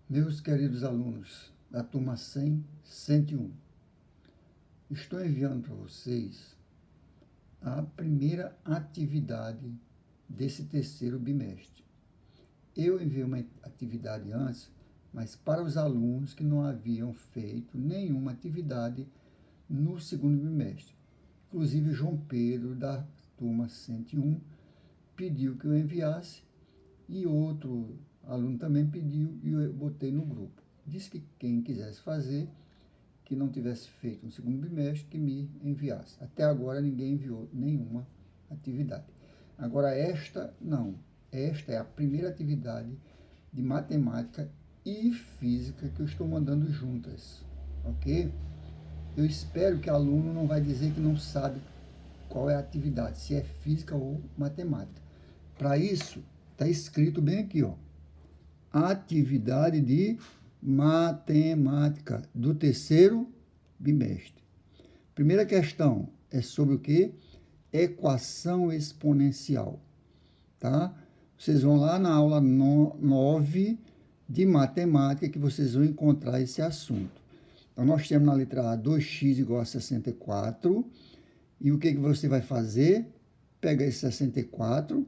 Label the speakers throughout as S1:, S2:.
S1: Meus queridos alunos da turma 100, 101, estou enviando para vocês a primeira atividade desse terceiro bimestre. Eu enviei uma atividade antes, mas para os alunos que não haviam feito nenhuma atividade no segundo bimestre. Inclusive, João Pedro, da turma 101, pediu que eu enviasse e outro aluno também pediu e eu botei no grupo. Disse que quem quisesse fazer, que não tivesse feito no segundo bimestre, que me enviasse. Até agora ninguém enviou nenhuma atividade. Agora esta não. Esta é a primeira atividade de matemática e física que eu estou mandando juntas, ok? Eu espero que o aluno não vai dizer que não sabe qual é a atividade, se é física ou matemática. Para isso, está escrito bem aqui, ó. Atividade de matemática do terceiro bimestre. Primeira questão é sobre o quê? Equação exponencial, tá? Vocês vão lá na aula 9 de matemática que vocês vão encontrar esse assunto. Então, nós temos na letra A 2x igual a 64. E o que você vai fazer? Pega esse 64,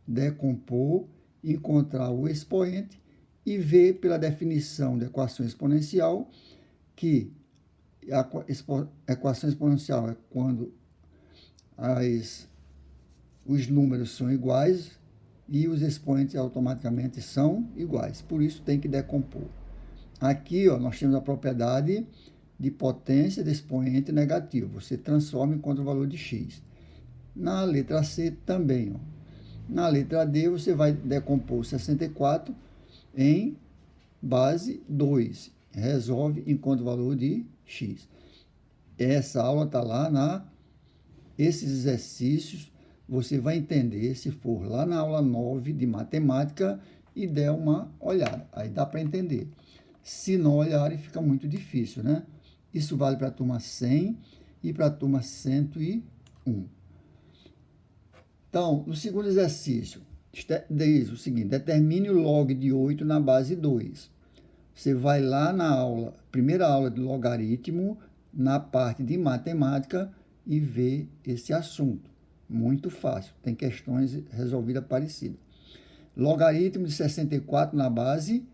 S1: decompor, encontrar o expoente e ver pela definição da equação exponencial que a equação exponencial é quando os números são iguais e os expoentes automaticamente são iguais. Por isso, tem que decompor. Aqui, ó, nós temos a propriedade de potência de expoente negativo. Você transforma enquanto o valor de x. Na letra C também, ó. Na letra D, você vai decompor 64 em base 2. Resolve enquanto o valor de x. Essa aula está lá esses exercícios você vai entender se for lá na aula 9 de matemática e der uma olhada. Aí dá para entender. Se não olharem, fica muito difícil, né? Isso vale para a turma 100 e para a turma 101. Então, no segundo exercício, diz o seguinte: determine o log de 8 na base 2. Você vai lá na aula, primeira aula de logaritmo, na parte de matemática e vê esse assunto. Muito fácil, tem questões resolvidas parecidas. Logaritmo de 64 na base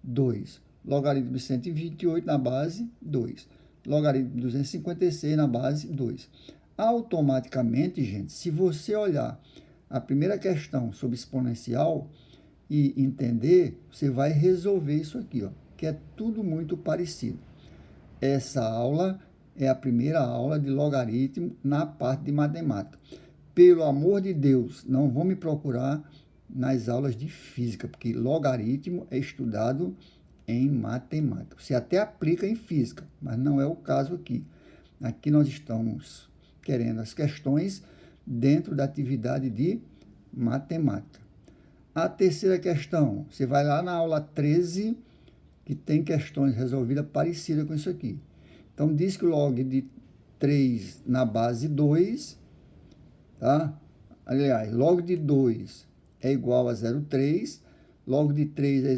S1: 2. Logaritmo de 128 na base 2. Logaritmo de 256 na base 2. Automaticamente, gente, se você olhar a primeira questão sobre exponencial e entender, você vai resolver isso aqui, ó, que é tudo muito parecido. Essa aula é a primeira aula de logaritmo na parte de matemática. Pelo amor de Deus, não vão me procurar nas aulas de física, porque logaritmo é estudado em matemática. Você até aplica em física, mas não é o caso aqui. Aqui nós estamos querendo as questões dentro da atividade de matemática. A terceira questão, você vai lá na aula 13, que tem questões resolvidas parecidas com isso aqui. Então, diz que o log de 3 na base 2, tá? Aliás, log de 2 é igual a 0,3, log de 3 é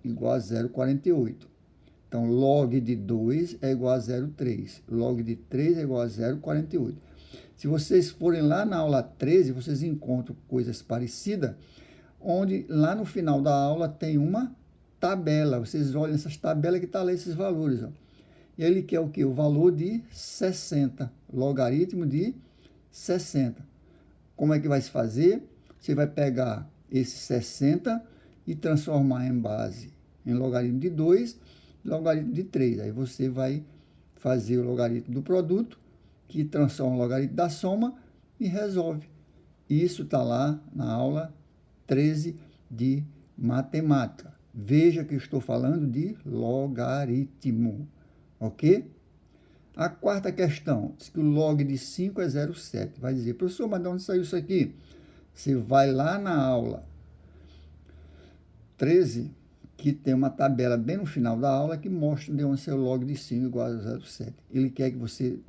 S1: igual a 0,48. Então, log de 2 é igual a 0,3, log de 3 é igual a 0,48. Se vocês forem lá na aula 13, vocês encontram coisas parecidas, onde lá no final da aula tem uma tabela. Vocês olham essas tabelas que estão lá esses valores, ó. E ele quer o quê? O valor de 60, logaritmo de 60. Como é que vai se fazer? Você vai pegar esse 60 e transformar em base em logaritmo de 2, logaritmo de 3. Aí você vai fazer o logaritmo do produto, que transforma o logaritmo da soma e resolve. Isso está lá na aula 13 de matemática. Veja que eu estou falando de logaritmo, ok? A quarta questão, diz que o log de 5 é 0,7. Vai dizer, professor, mas de onde saiu isso aqui? Você vai lá na aula 13, que tem uma tabela bem no final da aula que mostra de onde saiu o log de 5 igual a 0,7. Ele quer que você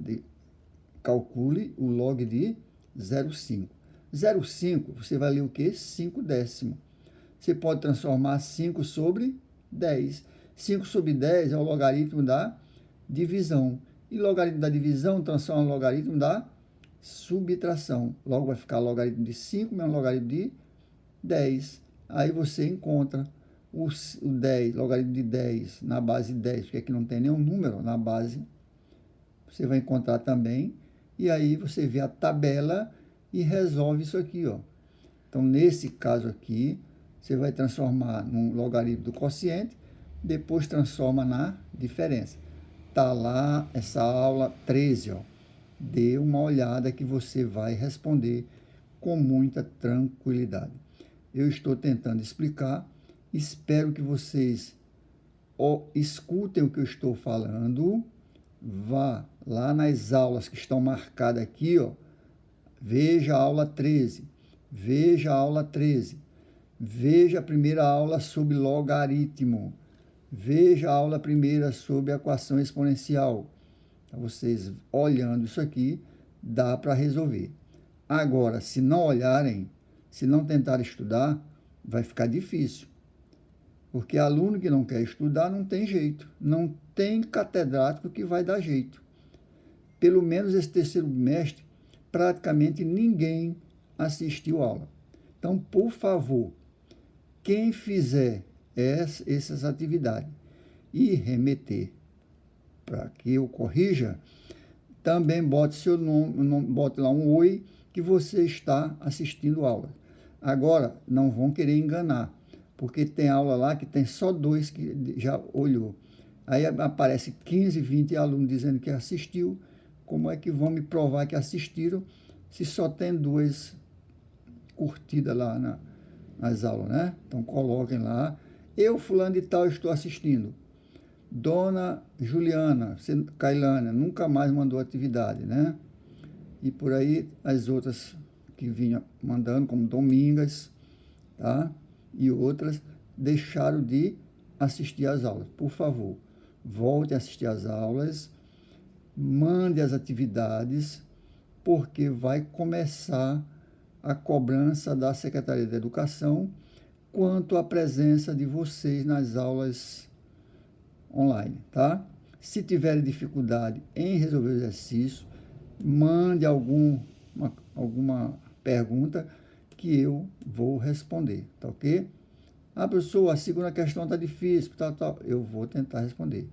S1: calcule o log de 0,5. 0,5, você vai ler o quê? 5 décimo. Você pode transformar 5 sobre 10. 5 sobre 10 é o logaritmo da divisão. E logaritmo da divisão transforma em logaritmo da subtração. Logo vai ficar logaritmo de 5 menos logaritmo de 10. Aí você encontra o 10, logaritmo de 10 na base 10, porque aqui não tem nenhum número na base. Você vai encontrar também. E aí você vê a tabela e resolve isso aqui, ó. Então, nesse caso aqui, você vai transformar num logaritmo do quociente, depois transforma na diferença. Está lá essa aula 13, ó. Dê uma olhada que você vai responder com muita tranquilidade. Eu estou tentando explicar, espero que vocês escutem o que eu estou falando, vá lá nas aulas que estão marcadas aqui, ó. Veja a aula 13, veja a aula 13, veja a primeira aula sobre logaritmo, veja a aula primeira sobre equação exponencial. Então, vocês olhando isso aqui, dá para resolver. Agora, se não olharem, se não tentarem estudar, vai ficar difícil. Porque aluno que não quer estudar não tem jeito. Não tem catedrático que vai dar jeito. Pelo menos esse terceiro bimestre, praticamente ninguém assistiu aula. Então, por favor, quem fizer essas atividades e remeter para que eu corrija, também bote seu nome, bote lá um oi que você está assistindo aula. Agora, não vão querer enganar, porque tem aula lá que tem só 2 que já olhou. Aí aparece 15, 20 alunos dizendo que assistiu. Como é que vão me provar que assistiram se só tem 2 curtidas lá nas aulas, né? Então, coloquem lá. Eu, fulano de tal, estou assistindo. Dona Juliana, Cailânia, nunca mais mandou atividade, né? E por aí as outras que vinham mandando, como Domingas, tá? E outras, deixaram de assistir às aulas. Por favor, volte a assistir às aulas, mande as atividades, porque vai começar a cobrança da Secretaria da Educação quanto à presença de vocês nas aulas online, tá? Se tiverem dificuldade em resolver o exercício, mande alguma pergunta que eu vou responder, tá ok? Ah, professor, a segunda questão está difícil, tal. Eu vou tentar responder.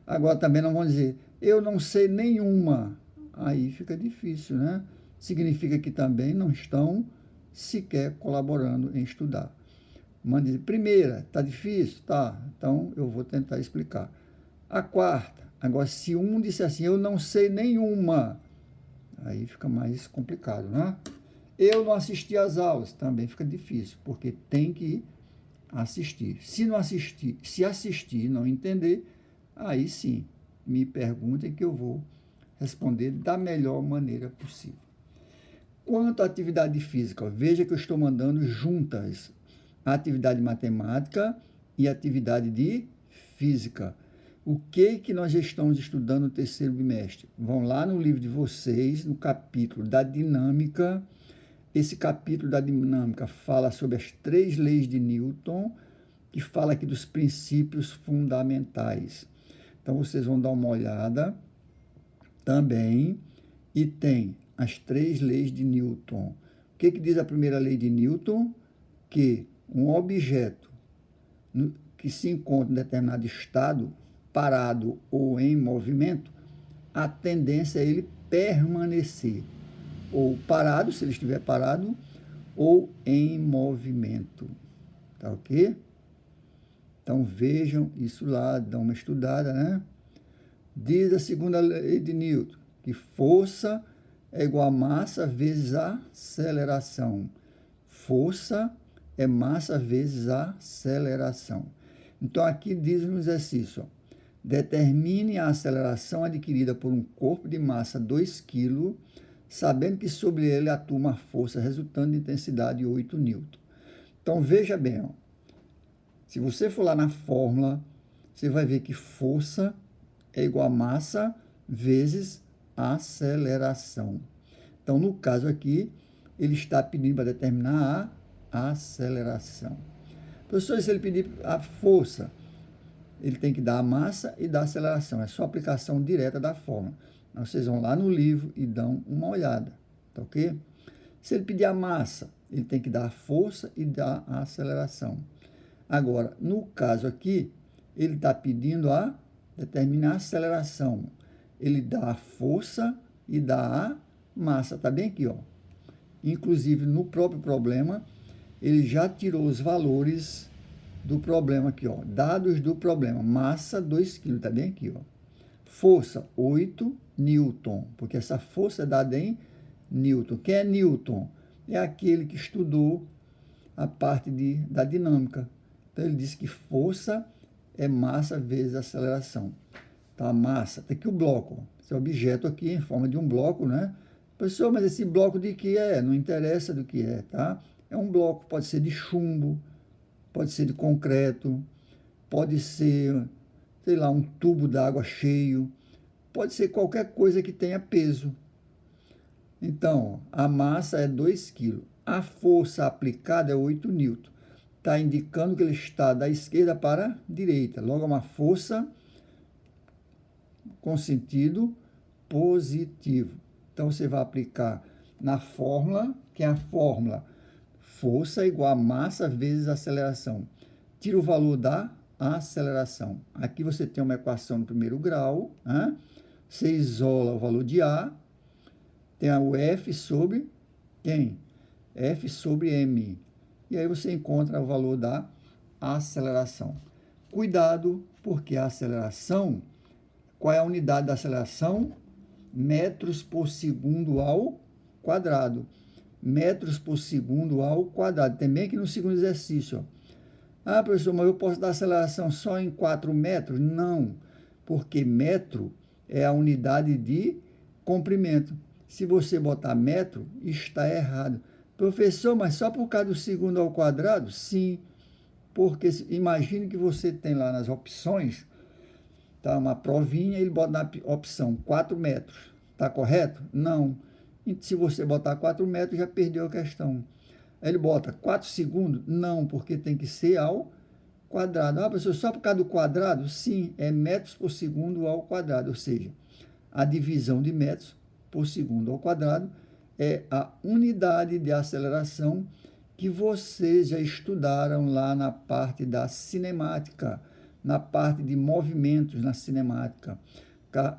S1: Agora também não vão dizer, eu não sei nenhuma. Aí fica difícil, né? Significa que também não estão sequer colaborando em estudar. Mande primeira, está difícil? Tá, então eu vou tentar explicar. A quarta, agora se um disser assim, eu não sei nenhuma, aí fica mais complicado, né? Eu não assisti às aulas, também fica difícil, porque tem que assistir. Se não assistir, se assistir e não entender, aí sim, me perguntem que eu vou responder da melhor maneira possível. Quanto à atividade física, veja que eu estou mandando juntas a atividade matemática e a atividade de física. O que nós já estamos estudando no terceiro bimestre? Vão lá no livro de vocês, no capítulo da dinâmica. Esse capítulo da dinâmica fala sobre as 3 leis de Newton, que fala aqui dos princípios fundamentais. Então, vocês vão dar uma olhada também, e tem as 3 leis de Newton. O que diz a primeira lei de Newton? Que um objeto que se encontra em determinado estado, parado ou em movimento, a tendência é ele permanecer ou parado, se ele estiver parado, ou em movimento. Tá ok? Então, vejam isso lá, dão uma estudada, né? Diz a segunda lei de Newton, que força é igual a massa vezes a aceleração. Força é massa vezes a aceleração. Então, aqui diz no exercício, ó, determine a aceleração adquirida por um corpo de massa 2 kg, sabendo que sobre ele atua uma força resultante de intensidade 8 newton. Então, veja bem, ó, se você for lá na fórmula, você vai ver que força é igual a massa vezes aceleração. Então, no caso aqui, ele está pedindo para determinar a aceleração. Professor, se ele pedir a força, ele tem que dar a massa e dar a aceleração. É só aplicação direta da fórmula. Vocês vão lá no livro e dão uma olhada, tá ok? Se ele pedir a massa, ele tem que dar a força e dar a aceleração. Agora, no caso aqui, ele está pedindo a determinar a aceleração. Ele dá a força e dá a massa. Está bem aqui, ó. Inclusive, no próprio problema, ele já tirou os valores do problema aqui, ó. Dados do problema. Massa, 2 kg. Está bem aqui, ó. Força, 8 Newton. Porque essa força é dada em Newton. Quem é Newton? É aquele que estudou a parte da dinâmica. Então, ele diz que força é massa vezes aceleração. Tá, massa. Tem aqui o bloco. Esse objeto aqui em forma de um bloco, né? Professor, mas esse bloco de que é? Não interessa do que é, tá? É um bloco, pode ser de chumbo, pode ser de concreto, pode ser, sei lá, um tubo d'água cheio, pode ser qualquer coisa que tenha peso. Então, a massa é 2 kg. A força aplicada é 8 newton. Está indicando que ele está da esquerda para a direita. Logo, é uma força com sentido positivo. Então, você vai aplicar na fórmula, que é a fórmula força igual a massa vezes aceleração. Tira o valor da aceleração. Aqui você tem uma equação no primeiro grau, né? Você isola o valor de A, tem o F sobre quem? F sobre M. E aí você encontra o valor da aceleração. Cuidado, porque a aceleração, qual é a unidade da aceleração? Metros por segundo ao quadrado. Metros por segundo ao quadrado. Também aqui no segundo exercício. Ó. Ah, professor, mas eu posso dar aceleração só em 4 metros? Não, porque metro é a unidade de comprimento. Se você botar metro, está errado. Professor, mas só por causa do segundo ao quadrado? Sim, porque imagine que você tem lá nas opções, tá, uma provinha, ele bota na opção 4 metros. Está correto? Não. E se você botar 4 metros, já perdeu a questão. Aí ele bota 4 segundos? Não, porque tem que ser ao quadrado. Ah, professor, só por causa do quadrado? Sim, é metros por segundo ao quadrado, ou seja, a divisão de metros por segundo ao quadrado é a unidade de aceleração que vocês já estudaram lá na parte da cinemática, na parte de movimentos na cinemática,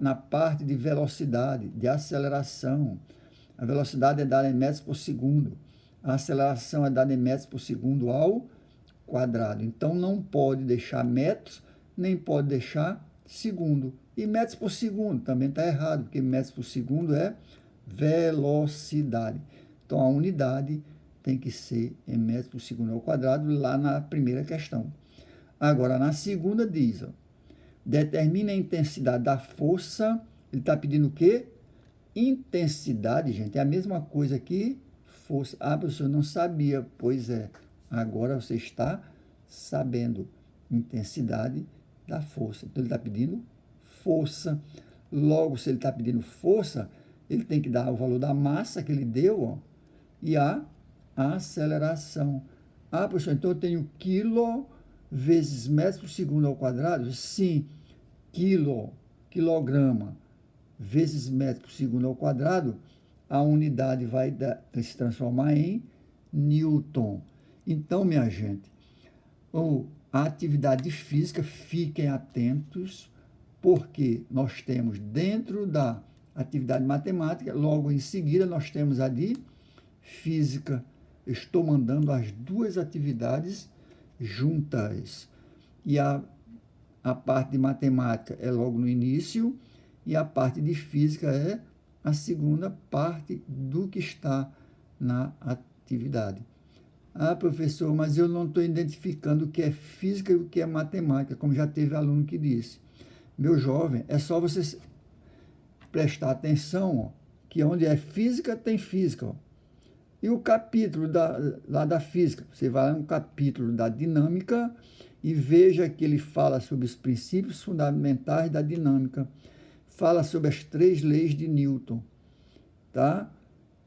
S1: na parte de velocidade, de aceleração. A velocidade é dada em metros por segundo, a aceleração é dada em metros por segundo ao quadrado. Então, não pode deixar metros, nem pode deixar segundo. E metros por segundo também está errado, porque metros por segundo é velocidade. Então, a unidade tem que ser em metros por segundo ao quadrado, lá na primeira questão. Agora, na segunda diz, ó, determina a intensidade da força. Ele está pedindo o quê? Intensidade, gente, é a mesma coisa que força. Ah, professor, não sabia. Pois é, agora você está sabendo. Intensidade da força. Então, ele está pedindo força. Logo, se ele está pedindo força, ele tem que dar o valor da massa que ele deu, ó, e a aceleração. Ah, professor, então eu tenho quilo vezes metros por segundo ao quadrado? Sim, quilograma, vezes metro por segundo ao quadrado, a unidade vai se transformar em Newton. Então, minha gente, a atividade física, fiquem atentos, porque nós temos dentro da atividade matemática, logo em seguida nós temos a de física. Estou mandando as duas atividades juntas. E a parte de matemática é logo no início, e a parte de física é a segunda parte do que está na atividade. Ah, professor, mas eu não estou identificando o que é física e o que é matemática, como já teve aluno que disse. Meu jovem, é só você prestar atenção, ó, que onde é física, tem física. Ó. E o capítulo lá da física, você vai lá no capítulo da dinâmica e veja que ele fala sobre os princípios fundamentais da dinâmica, fala sobre as 3 leis de Newton. Tá?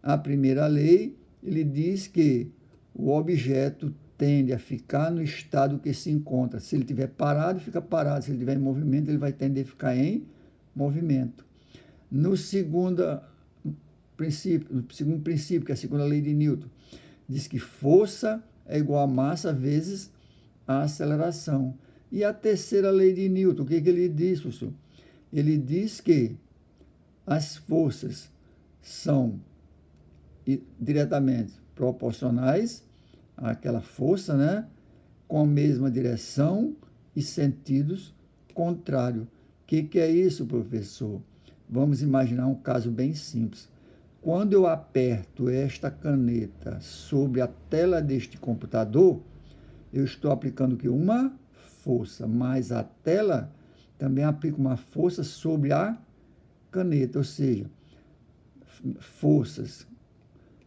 S1: A primeira lei, ele diz que o objeto tende a ficar no estado que se encontra. Se ele estiver parado, fica parado. Se ele estiver em movimento, ele vai tender a ficar em movimento. No segundo princípio, que é a segunda lei de Newton, diz que força é igual a massa vezes a aceleração. E a terceira lei de Newton, o que ele diz, professor? Ele diz que as forças são diretamente proporcionais àquela força, né? Com a mesma direção e sentidos contrários. O que é isso, professor? Vamos imaginar um caso bem simples. Quando eu aperto esta caneta sobre a tela deste computador, eu estou aplicando que uma força, mas a tela também aplica uma força sobre a caneta, ou seja, forças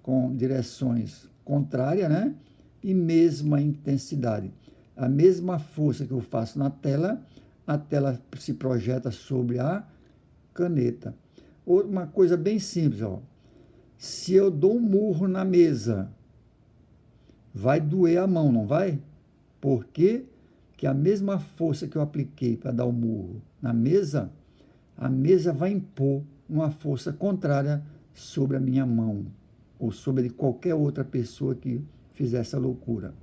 S1: com direções contrárias, né? E mesma intensidade. A mesma força que eu faço na tela, a tela se projeta sobre a caneta. Uma coisa bem simples, ó. Se eu dou um murro na mesa, vai doer a mão, não vai? Por quê? Porque a mesma força que eu apliquei para dar o murro na mesa, a mesa vai impor uma força contrária sobre a minha mão ou sobre de qualquer outra pessoa que fizer essa loucura.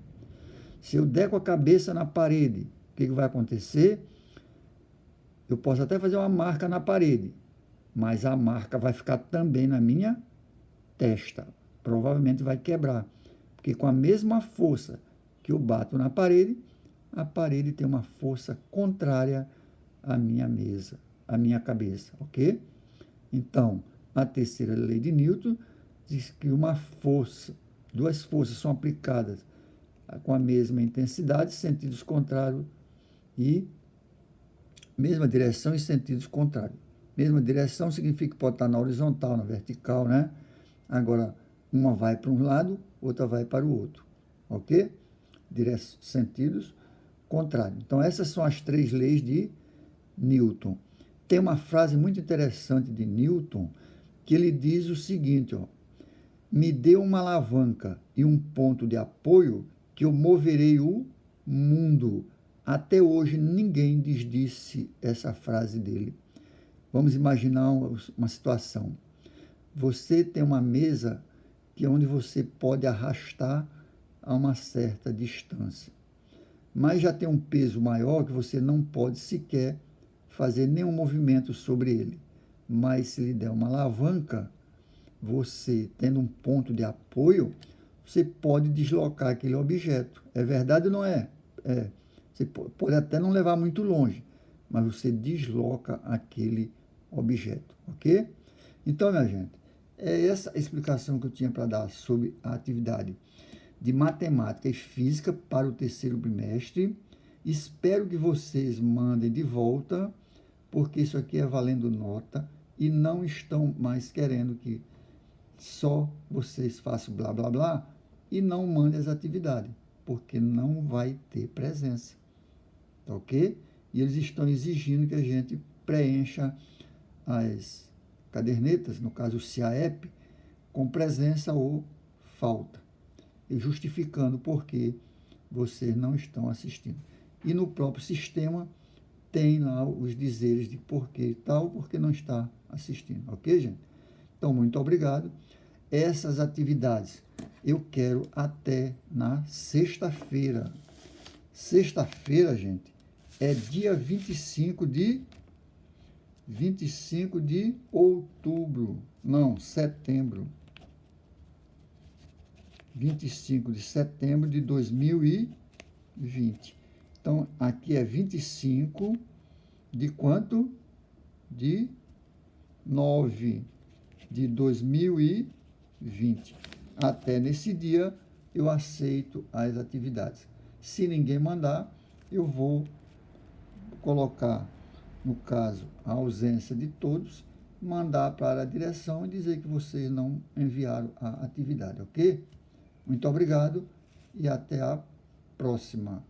S1: Se eu der com a cabeça na parede, o que vai acontecer? Eu posso até fazer uma marca na parede, mas a marca vai ficar também na minha testa. Provavelmente vai quebrar, porque com a mesma força que eu bato na parede, a parede tem uma força contrária à minha mesa, à minha cabeça, ok? Então, a terceira lei de Newton diz que duas forças são aplicadas com a mesma intensidade, sentidos contrários e mesma direção e sentidos contrários. Mesma direção significa que pode estar na horizontal, na vertical, né? Agora, uma vai para um lado, outra vai para o outro, ok? Sentidos contrários. Então, essas são as três leis de Newton. Tem uma frase muito interessante de Newton, que ele diz o seguinte, ó, me dê uma alavanca e um ponto de apoio que eu moverei o mundo. Até hoje ninguém desdisse essa frase dele. Vamos imaginar uma situação. Você tem uma mesa que é onde você pode arrastar a uma certa distância, mas já tem um peso maior que você não pode sequer fazer nenhum movimento sobre ele. Mas se lhe der uma alavanca, você tendo um ponto de apoio, você pode deslocar aquele objeto. É verdade ou não é? É. Você pode até não levar muito longe, mas você desloca aquele objeto, ok? Então, minha gente, é essa a explicação que eu tinha para dar sobre a atividade de matemática e física para o terceiro bimestre. Espero que vocês mandem de volta, porque isso aqui é valendo nota e não estão mais querendo que só vocês façam blá, blá, blá e não mandem as atividades, porque não vai ter presença, tá ok? E eles estão exigindo que a gente preencha as cadernetas, no caso o CIAEP, com presença ou falta, e justificando por que vocês não estão assistindo. E no próprio sistema tem lá os dizeres de porquê e tal, porque não está assistindo, ok, gente? Então, muito obrigado. Essas atividades eu quero até na sexta-feira. Sexta-feira, gente, é dia 25 de outubro. Não, setembro. 25 de setembro de 2020. Então, aqui é 25 de quanto? De 9 de 2020. Até nesse dia, eu aceito as atividades. Se ninguém mandar, eu vou colocar, no caso, a ausência de todos, mandar para a direção e dizer que vocês não enviaram a atividade, ok? Muito obrigado e até a próxima.